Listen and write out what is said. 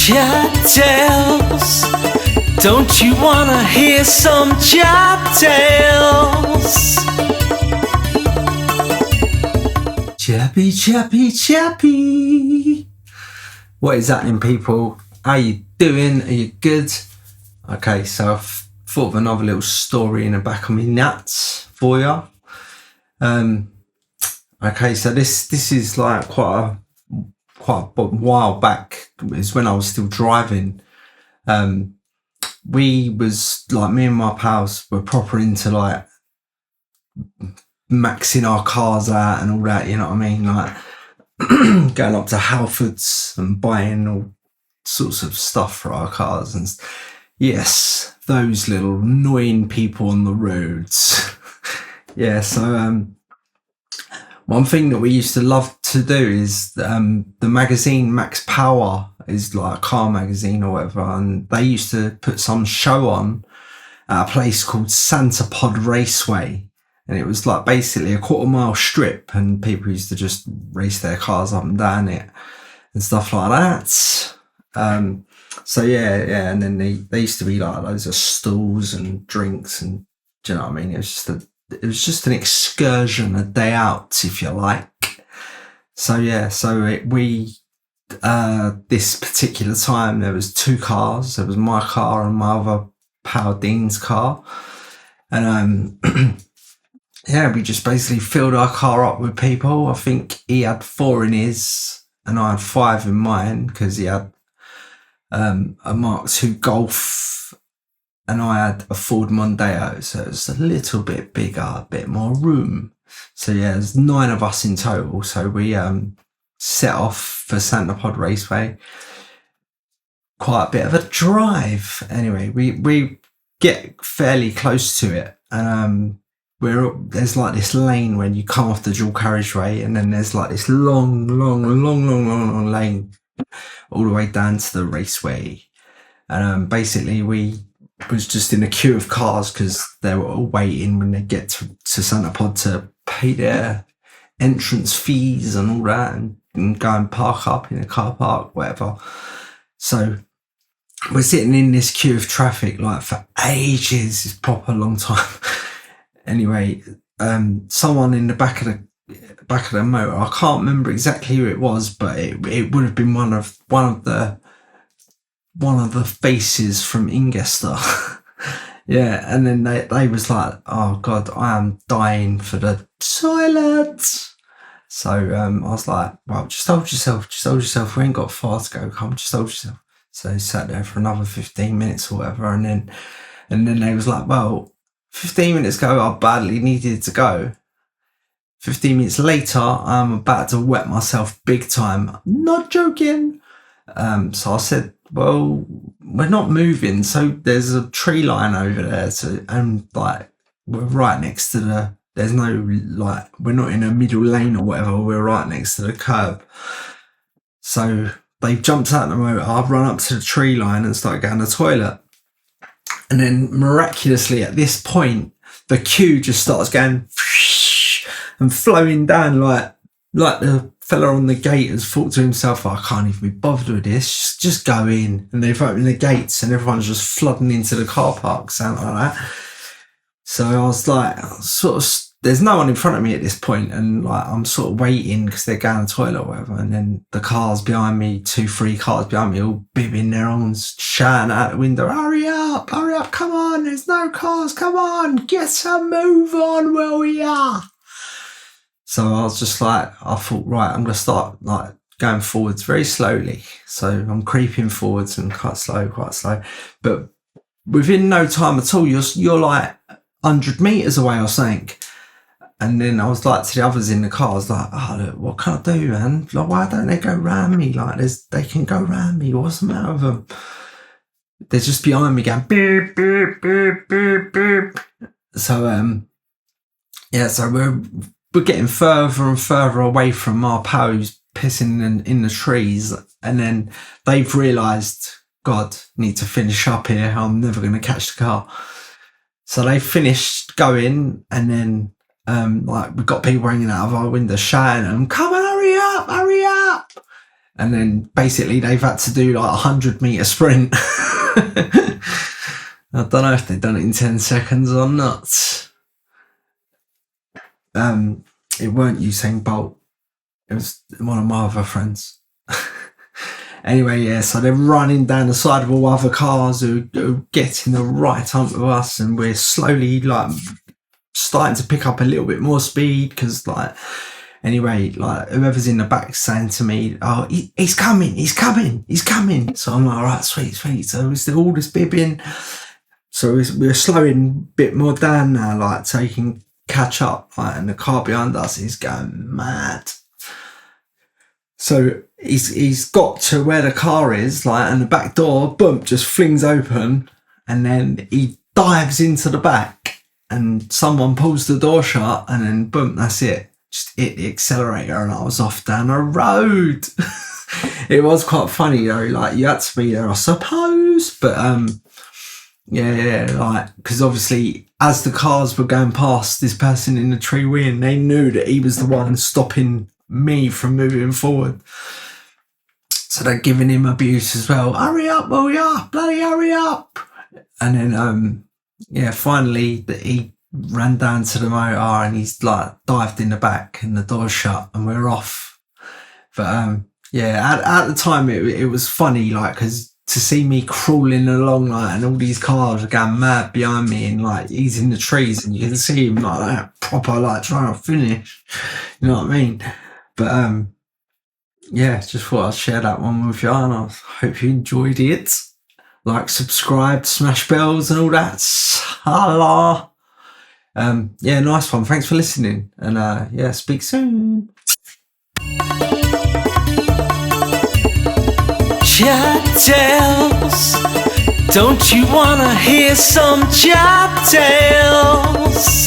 Chap tales. Don't you wanna hear some chap tales? Chappy, chappy, chappy. What is happening, people? How you doing? Are you good? Okay, so I've thought of another little story in the back of my nuts for you. Okay, so this is like quite a while back. It's when I was still driving. We was like, me and my pals were proper into like maxing our cars out and all that, you know what I mean? Like going up to Halfords and buying all sorts of stuff for our cars. And yes, those little annoying people on the roads. Yeah, so one thing that we used to love to do is the magazine Max Power is like a car magazine or whatever, and they used to put some show on at a place called Santa Pod Raceway, and it was like basically a 1/4 mile strip, and people used to just race their cars up and down it and stuff like that. So yeah, and then they used to be like loads of stalls and drinks, and do you know what I mean? It was just an excursion, a day out, if you like. So yeah, this particular time there was 2 cars. There was my car and my other pal Dean's car, and yeah, we just basically filled our car up with people. I think he had 4 in his, and I had 5 in mine, because he had a Mark II Golf, and I had a Ford Mondeo, so it was a little bit bigger, a bit more room. So yeah, there's 9 of us in total. So we set off for Santa Pod Raceway. Quite a bit of a drive. Anyway, we get fairly close to it, and there's like this lane when you come off the dual carriageway, and then there's like this long lane all the way down to the raceway. And basically we was just in a queue of cars because they were all waiting when they get to Santa Pod to pay their entrance fees and all that, and go and park up in a car park, whatever. So we're sitting in this queue of traffic like for ages. It's proper long time. Anyway, someone in the back of the motor, I can't remember exactly who it was, but it would have been one of the faces from Ingester. Yeah, and then they was like, oh God, I am dying for the toilet. So I was like, well, just hold yourself. We ain't got far to go. Come, just hold yourself. So he sat there for another 15 minutes or whatever, and then they was like, well, 15 minutes ago, I badly needed to go. 15 minutes later, I'm about to wet myself big time. Not joking. So I said, well, we're not moving, so there's a tree line over there, and like we're right next to there's no, like, we're not in a middle lane or whatever, we're right next to the curb. So they jumped out of the motor, I've run up to the tree line and started going to the toilet, and then miraculously at this point the queue just starts going and flowing down, like the fella on the gate has thought to himself, I can't even be bothered with this, just go in. And they've opened the gates and everyone's just flooding into the car park, something like that. So I was like, there's no one in front of me at this point, and like I'm sort of waiting because they're going to the toilet or whatever, and then the cars behind me, 2-3 cars behind me, all bibbing their horns, shouting out the window, hurry up, come on, there's no cars, come on, get some move on where we are. So I was just like, I thought, right, I'm going to start like going forwards very slowly. So I'm creeping forwards and quite slow. But within no time at all, you're like 100 meters away or something. And then I was like to the others in the car, I was like, oh, look, what can I do, man? Like, why don't they go round me? Like, they can go round me. What's the matter with them? They're just behind me going, beep, beep, beep, beep, beep. So, yeah, so we're getting further and further away from our pal who's pissing in the trees, and then they've realised, God, need to finish up here, I'm never going to catch the car. So they finished going, and then like we've got people ringing out of our window shouting at them, come on, hurry up. And then basically they've had to do like 100-meter sprint. I don't know if they've done it in 10 seconds or not. It weren't Usain Bolt. It was one of my other friends. Anyway, yeah, so they're running down the side of all other cars who get in the right onto us, and we're slowly like starting to pick up a little bit more speed because anyway, whoever's in the back saying to me, "Oh, he's coming. So I'm like, all right, sweet. So it's all this bibbing. So we're slowing a bit more down now, like so he can catch up, and the car behind us is going mad. So he's got to where the car is, and the back door, boom, just flings open, and then he dives into the back, and someone pulls the door shut, and then boom, that's it. Just hit the accelerator, and I was off down a road. It was quite funny though, you had to be there, I suppose, but yeah, because obviously as the cars were going past this person in the tree wing, they knew that he was the one stopping me from moving forward. So they're giving him abuse as well. Hurry up, will ya? Bloody hurry up. And then, finally he ran down to the motor and he's dived in the back and the door's shut and we're off. But at the time it was funny, because to see me crawling along and all these cars are going mad behind me and he's in the trees and you can see him that proper trying to finish. You know what I mean? But just thought I'd share that one with you, and I hope you enjoyed it. Subscribe, smash bells and all that. Holla. Nice one. Thanks for listening, and speak soon. Chap tales. Don't you wanna hear some chap tales?